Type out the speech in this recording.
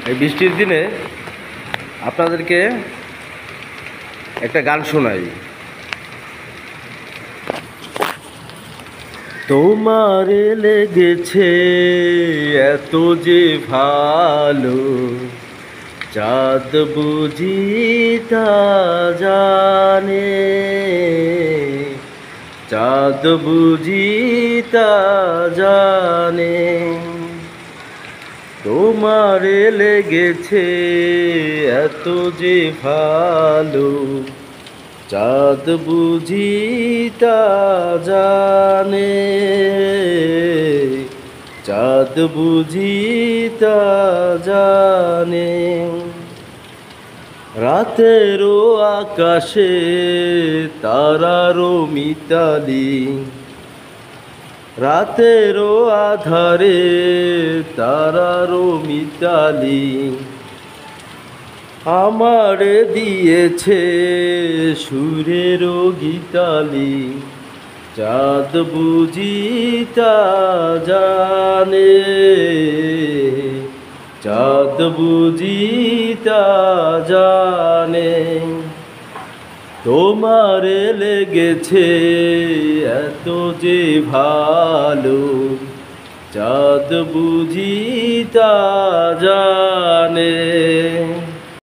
এই বৃষ্টির দিনে আপনাদেরকে একটা গান শোনাই। তোমারে লেগেছে এত যে ভালো, চাঁদ বুঝি তা জানে, চাঁদ বুঝি তা জানে। তোমারে লেগেছে এত যে ভালো, চাঁদ বুঝি তা জানে, চাঁদ বুঝি তা জানে। রাতেরও আকাশে তারারও মিতালি, রাতেরও আধারে তারারও মিতালি, আমারে দিয়েছে সুরেরও গীতালি, চাঁদ বুঝি তা জানে, চাঁদ বুঝি তা জানে। তোমারে লেগেছে এত যে ভালো, চাঁদ বুঝি তা জানে।